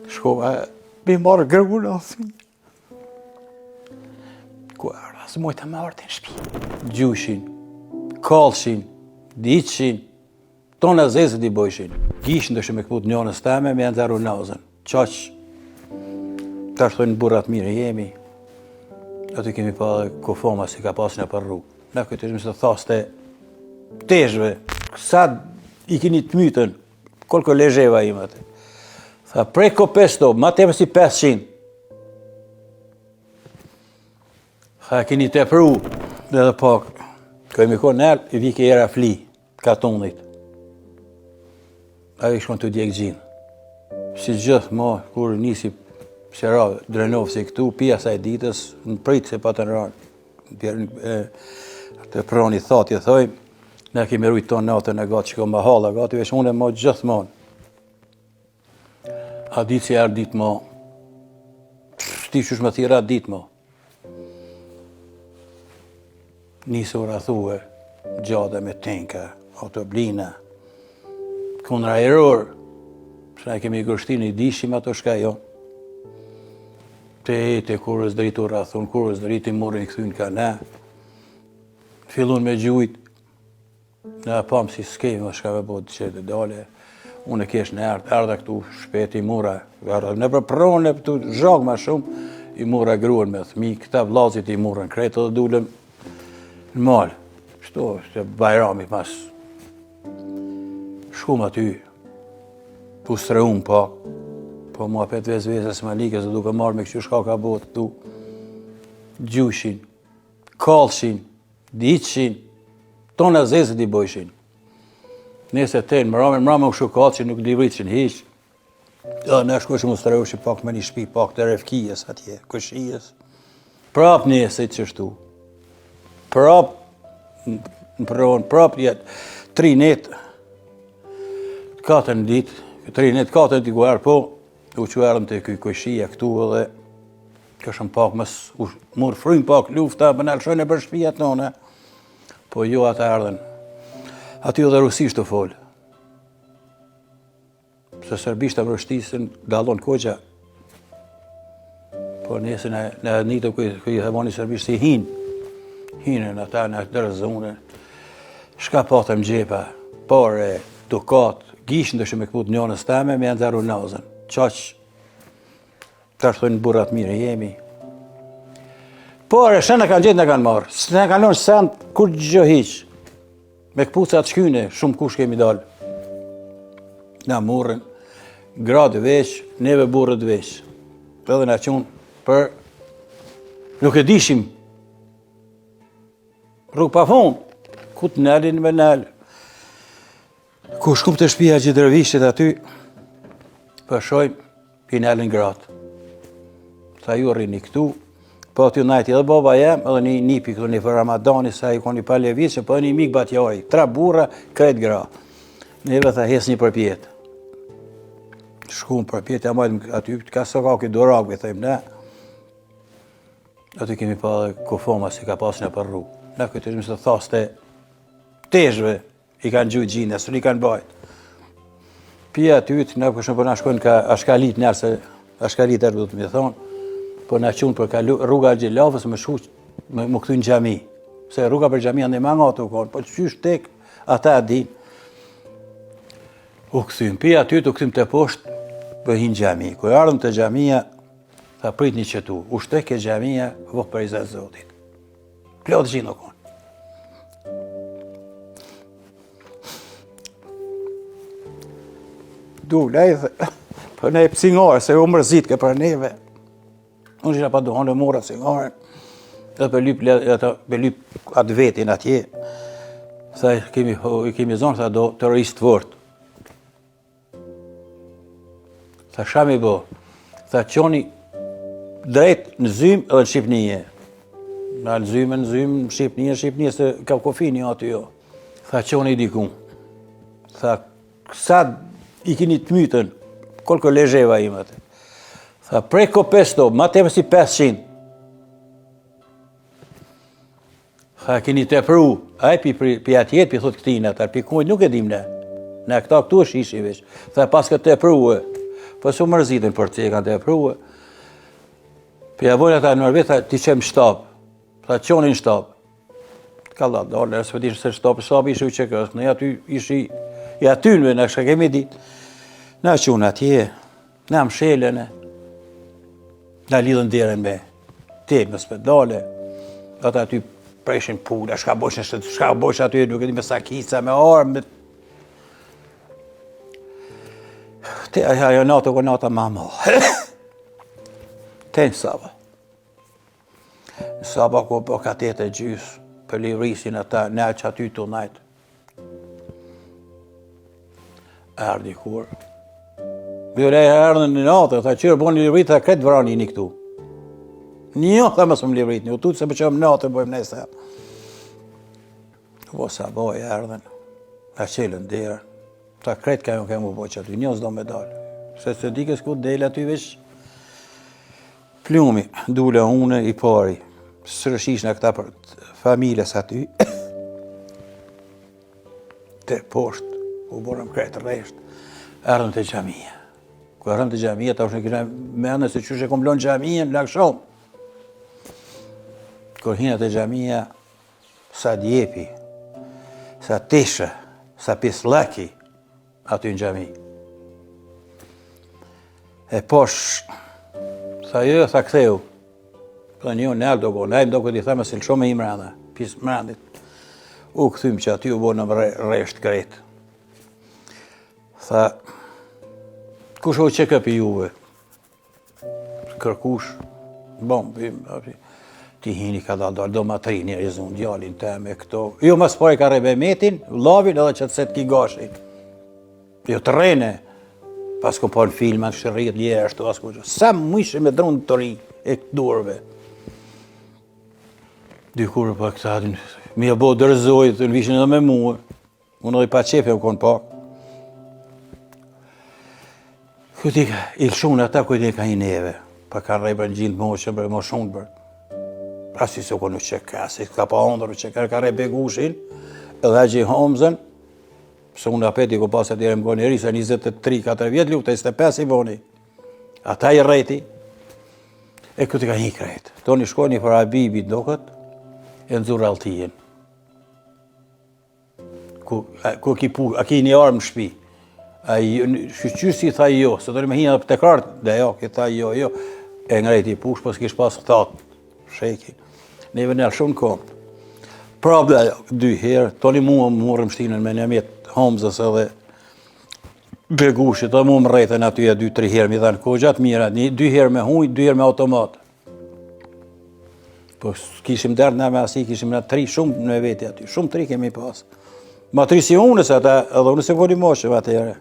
Shkova, mi marrë gërgu në asin. Ku arra, së mojtë të marrë të në shpi. Gjushin, kalshin, diqshin, tonë e zezët i bojshin. Gjishin dëshë me këput njënës teme, me janë zero nazën. Qaq, të ashtojnë burrat mire jemi. Aty kemi pa kofoma si ka pasin e për rrugë. Na këtë ishme se thaste teshve, sa i kini të mytën, kolko lejeva imat. Tha, prej ko 500, ma teme si 500. Tha, kini të pru, dhe pak, kemi konë nërë, i vike era fli, katonit. A i shkon të djekë gjinë. Si gjithë ma, kur nisi shera drenovë si këtu, pia saj ditës, në pritë se pa të në ranë. Të prani thati e thoj, ne kemi rujtë tonë natën e gati, që ka ma hala gati, veç unë e ma gjithmonë. A ditë si erë ditë ma, shti që shme thira ditë ma. Nisë ura thue, gjade me tenka, autoblina, kundra eror, që ne kemi gërshtin i dishim ato shka jo. Te kurës dritu rathun, kurës driti morin këthyn ka ne. Fillun me gjujt, ne pam si s'kemi më shka me bod që të dale. Unë e kesh në erdha këtu shpeti i mura, në për pronë këtu zhag ma shumë, i mura gruën me thmi, këta vlazit i murën kretë dhe dulem në malë. Shto, që bajrami mas shkum aty, pustre unë pak, po mua pet vezës ma like, se duke marrë me kështu shka ka botë tu, gjushin, kalshin, diqshin, tonë e zezët i bojshin. Nese tenë, mërame u shukat që nuk livrit që në hiq. Ne shkojshë mu streushi pak me një shpi, pak të refkijes atje, këshijes. Prap nese i qështu. Prap në pronë, prap jetë 3 netë, 4 ditë, 3 netë, 4 ditë guarë, po, u qërëm të këshia këtu edhe, këshëm pak mësë, murë frujnë pak lufta, për në lëshojnë e për shpijat nëne, po jo atë ardhen. Aty edhe rusisht të folë. Se serbisht të vërshtisën dalon koqa. Po nesë në njëtë këj i themoni serbisht si hinë. Hinën ata në dërë zonën. Shka patëm gjepa, pare, dukat, gishën të shumë e këput njënës teme, me janë zero nazën. Qaq, të ashtojnë burrat mire jemi. Pare, shë në kanë gjithë në kanë marë. Së në kanë lënë sendë, kur gjë hiqë. Me këpucat shkyne, shumë kush kemi dalë. Na murën, gradë veç, neve burët veç. Edhe na qunë për... Nuk e dishim. Rrugë pa fund, ku të nalin me nalë. Ku shkum të shpia gjithë rëvishtet aty, përshojmë, pi nalin gratë. Sa ju rrini këtu, po aty najti edhe baba jem, edhe një nipi këtu një për Ramadani, sa i koni pa levicë, po një mik batjoj, 3 burra, krejt gra. Neve tha hes një përpjet. Shkum përpjet, ja majtëm aty, ka së ka këtë dorakve, thëjmë ne. Aty kemi pa dhe kofoma si ka pasin e për rrugë. Ne këtë ishme se thaste teshve, i kanë gjujt gjinë, së një kanë bajt. Pia aty, ne këshme për në shkojnë ka ashkalit nërë, se ashkalit erë du të mi thonë, po në qunë për rruga Gjelafës më shku më këtu në gjami. Se rruga për gjami janë dhe ma nga të u konë, po që qysh tek, ata e din. U këthym, pi aty të këthym të poshtë, për hinë gjami. Kër ardhëm të gjamia, tha prit një qëtu, u shtek e gjamia, voh për i zetë zotit. Plotë gjinë u konë. Du, lejtë, për ne pësingare, se u mërzit ke për neve. Unë që nga pa duhanë e mora se ngaren, edhe për lyp atë vetin atje. Tha, kemi zonë, tha, do terrorist vërtë. Tha, shami bo. Tha, qoni drejt në zymë edhe në Shqipnije. Në zymë, në Shqipnije, se ka kofini aty jo. Tha, qoni dikun. Tha, sa i kini të mytën, kolko lejeva imet. Tha, prej ko 500, ma teme si 500. Tha, kini të pru, aj pi atjet, pi thot këtina, tar pi kujt nuk e dim ne. Ne këta këtu është ishi veç. Tha, pas këtë të pru, Po su mërzitin për të kanë të e pruë. Për javojnë ata në Norvegjë, ti qemë shtab. Tha qonin shtab. Ka la, dole, nësë për se shtab ishë u qekës. Në aty ishë i atynve, në kështë kemi dit. Na qonë atje, na më shelene. Na lidhën dherën me temës për dole. Ata aty preshin pula, shka bosh aty, nuk e di me sakica, me armë. Te ajo nato ko nata mama. Te në Saba. Në Saba ko po ka tete gjysë, për livrisin ata, ne që aty të najtë. Erdi kur. Bjore e erdhen në natë, ta qërë bon një livrit, ta kretë vrani një këtu. Një, ta mësë më livrit, një, tu se për që më natë, bojmë nëjse. Po Saba e erdhen, ta qelën derën. Ta kretë ka ju kemë u po që aty, njës do me dalë. Se të dikës ku delë aty veç plumi, dule une i pari. Sërëshish në këta për familjes aty. Te poshtë, u borëm kretë rreshtë. Erdhëm të gjamija. Ku erdhëm të gjamija, ta është në kërë mene se qështë e kom lonë gjamija në lakë shumë. Kër hinë të gjamija, sa djepi, sa tishë, sa pislaki, aty në gjami. E posh, tha jo, tha ktheu. Tha një, në alë do go, në alë do këtë i tha me silë shumë e i mranda, pisë mrandit. U këthym që aty u bo në resht kretë. Tha, kush o që këpi juve? Kërkush, bom, ti hini ka dalë, do ma tri një rizun, djallin te me këto. Jo, mas pare ka rebe metin, lavin edhe që të set ki gashin. Jo të rene, pas ko po në filma, kështë rritë ljeshtu, asko që. Sa më ishe me dronë të ri e këtë durve. Dykurë pa këta, mi e bo dërzoj, të në vishin edhe me muë. Unë edhe i pa qepe më konë pak. Këtë i lëshunë ata këtë i ka i neve. Pa ka rejbër në gjindë moshë, bërë më shumë bërë. Asi se konë që ka, se ka pa ondër që ka rejbë gushin, edhe gjë homëzën. Se unë apeti ko pas atyre më goni risa 23-4 vjetë lutë, 25 i voni. Ata i rejti. E këtë ka një krejtë. Toni shkoni për Habibit do këtë, e nëzurë altijen. Ku ki pu, a ki një armë në shpi. Shqyqysi i tha jo, se toni me hinë edhe për të kartë, dhe jo, ki tha jo. E ngrejti i push, po s'kish pas thatë. Sheki. Neve në shumë kompë. Prabë dy herë, toni mua më morëm shtinën me një mjetë homëzës edhe begushit, dhe mu më rejtën atyja 2-3 herë, mi dhanë kogjatë mira, 2 herë me hujtë, 2 herë me automat. Po kishim derdë në me asi, kishim në 3 shumë në veti aty, shumë 3 kemi pas. Ma 3 si unës ata, edhe unës e voli moshëve atyre.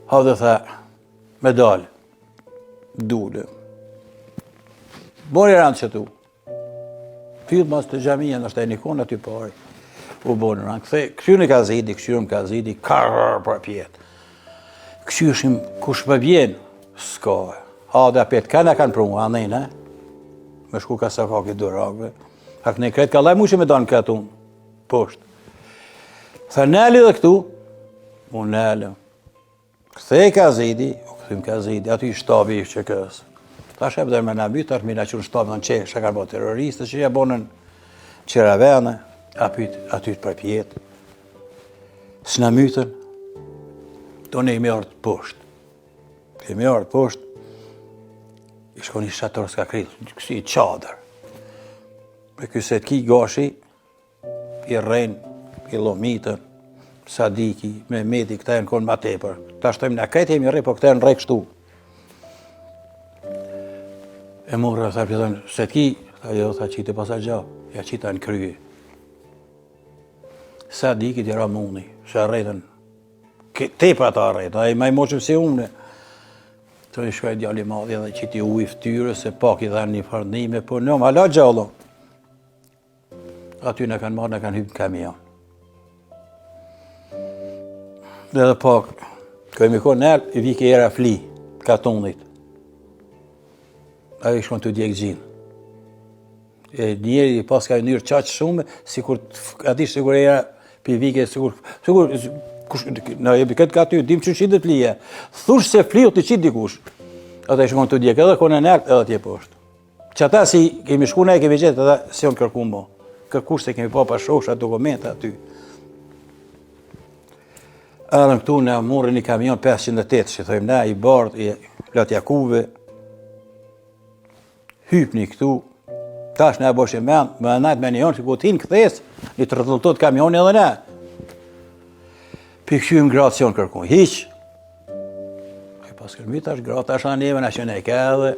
Ha dhe tha, me dalë, dule. Bori randë që tu. Fyllë mas të gjamija, nështë e një konë aty pari. U bonë rangë, këthe, këshyrën ka zidi, këshyrën ka zidi, karrë për pjetë. Këshyrëshim, kush për vjenë, s'ka. Ha dhe petë, ka në kanë prunë, anejnë, me shku ka sa ka këtë dërakve. Hak në kretë, ka laj mu që me danë këtë unë, poshtë. Tha nëli dhe këtu, mu nëli. Këthe ka zidi, u këthym ka zidi, aty shtabi i që kësë. Ta shep dhe me nabyt, ta shmi në qërë shtabi në që shakar bo terroristë, që ja bonën qëra vene. Aty të përpjetë, s'na mytën, do ne i me ardë poshtë. I me ardë poshtë, i shko një shator s'ka kritë, kësi i qadër. Për këse t'ki gashi, i rejnë, i lomitën, Sadiki, Mehmeti, këta e në konë ma tepër. Ta shtojmë në kretë jemi rejë, po këta e në rejë kështu. E morë, tha pëtën, se t'ki, tha jo, tha qitë pasa gjabë, ja qita në kryje. Sa dikit i ramuni, që arretën, tepa ta arretën, a i maj moqëm si une. Të i shkaj djali madhja dhe qiti u i ftyrë, se pak i dhanë një farnime, po në, hala gjallo. Aty në kanë marrë, në kanë hypë në kamion. Dhe dhe pak, këmi konë nërë, i vike era fli, katonit. A i shkon të djekë gjinë. E njeri pas ka njërë qaqë shumë, sikur, ati sikur era, për vike, sikur, në jebi këtë ka ty, dim që qitë të lije. Thush se fliu të qitë dikush. Ata i shkon të djek, edhe kone nert, edhe tje poshtë. Që ata si kemi shku ne, kemi gjetë, edhe si on kërku mo. Kërkush se kemi pa pa shosha dokumente aty. Edhe këtu në morën një kamion 508, që thojmë ne, i bardh, i Lot Jakuve. Hypni këtu, tash ne bosh e men, më najt me një onë që ku t'hin këthes, një të rëtulltot kamioni edhe ne. Pikëshyim gratë si on kërku, hiq. Pas kërmi tash gratë tash anë neve në që ne ke edhe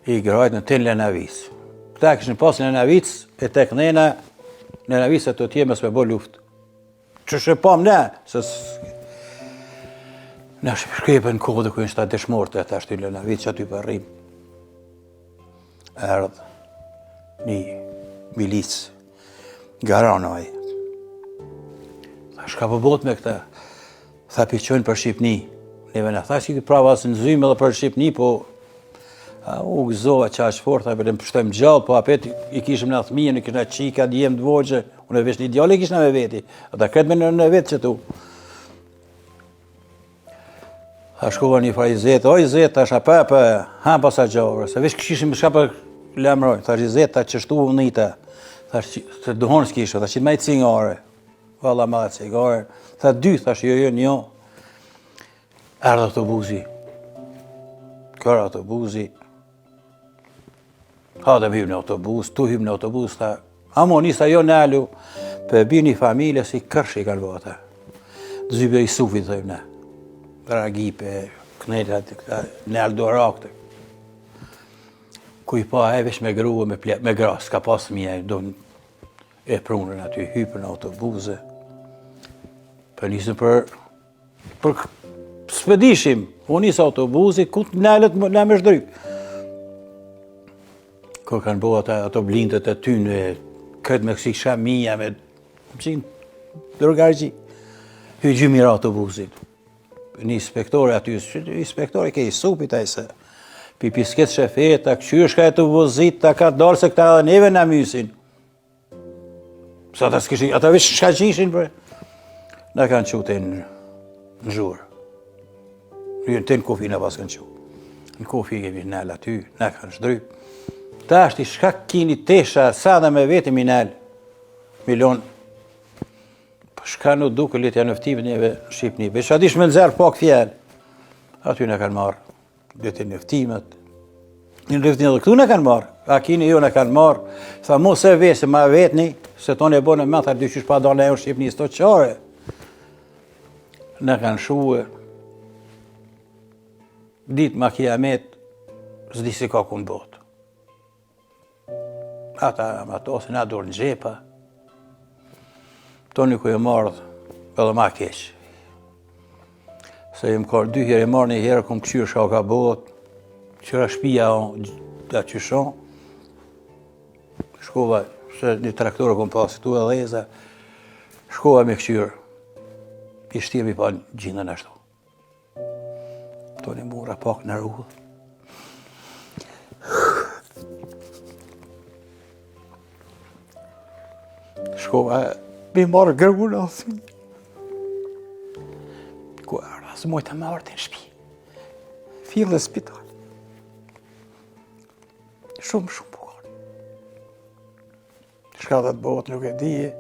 i grajt në tin Lenavic. Këta këshën pas Lenavic, e tek nena, Lenavic e të tjeme s'me bo luft. Që shëpam ne, se ne shkrepe në kodë kujnë shta dëshmorët e të ashtu Lenavic që aty për rrim. Erdhë një milic garanoj. Tha shka përbot me këta? Tha piqojnë për Shqipni. Neve në tha që këtë prava së nëzyme edhe për Shqipni, po u gëzova qaq fort, tha për të më pështojmë gjallë, po apet i kishëm në thmije, në kishëm në qika, djemë të vogje, unë e vesh një djallë i kishëm me veti, ata kretë me në vetë që tu. Tha shkova një fara i zetë, oj zetë, tha shapë, hamë pasa gjallë, se vesh kishim shka për lemrojnë, tha zetë, tha qështu u njëta, tha që duhon s'kishë, tha që majtë cigare, valla ma cigare, tha dy, tha që jo, një, erdhë autobusi, kërë autobusi, hadëm hymë në autobus, tu hymë në autobus, tha, amo nisa jo nëllu, për bi një familje si kërsh i kanë vata. Zybe i sufit, thëjmë ne, dragipe, knetat, nëllë do rakte. Kuj pa e vesh me grua, me gra, s'ka pas mje, do e prunën aty, hypën në autobuse. Për nisëm për spedishim, unë nisë autobusi, ku të nëllët në me shdryk. Kër kanë bo ato blindët e ty në këtë me kësi shamija, me qinë drogargji. Hy gjymira autobusit. Një inspektore aty, inspektore ke i supit a i se. Pi pisket shefeta, këqyshka e të vozit, ta ka dalë se këta edhe neve në mysin. Sa ata s'kishin, ata vesh shka qishin, bre. Në kanë qute në zhurë. Të në kofi në pas kanë qu. Në kofi kemi nëllë aty, në kanë shdryp. Ta është i shka kini tesha, sa dhe me veti minel, milion. Për shka në duke litë janë nëftimit njeve Shqipni. Veç adish me nëzërë pak fjellë. Aty në kanë marë. Deti nëftimet. Në nëftimet dhe këtu në kanë marë. A kini jo në kanë marë. Tha mu se vese ma vetni, se tonë e bonë e me, tha dy qysh pa do në e Shqipni së to qare. Në kanë shuë. Ditë ma kiamet, zdi si ka kun botë. Ata matosin na dorë në gjepa. Toni ku e mardh, edhe ma keq. Se jem kërë 2 herë e marrë një herë, kom këqyrë shka ka bot, qëra shpia da qyshon. Shkova, se një traktore kom pasi tu e dheza, shkova me këqyrë. I shtjemi pa gjindën ashtu. Toni mura pak në rrugë. Shkova, mi marrë gërgullë, asë. Ku arë, asë mojtë me arë të në shpi. Fillë spital. Shumë bukur. Shka dhe të botë nuk e dije.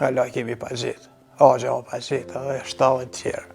Ala kemi pa gjithë. Agja o pa gjithë, edhe 7 tjerë.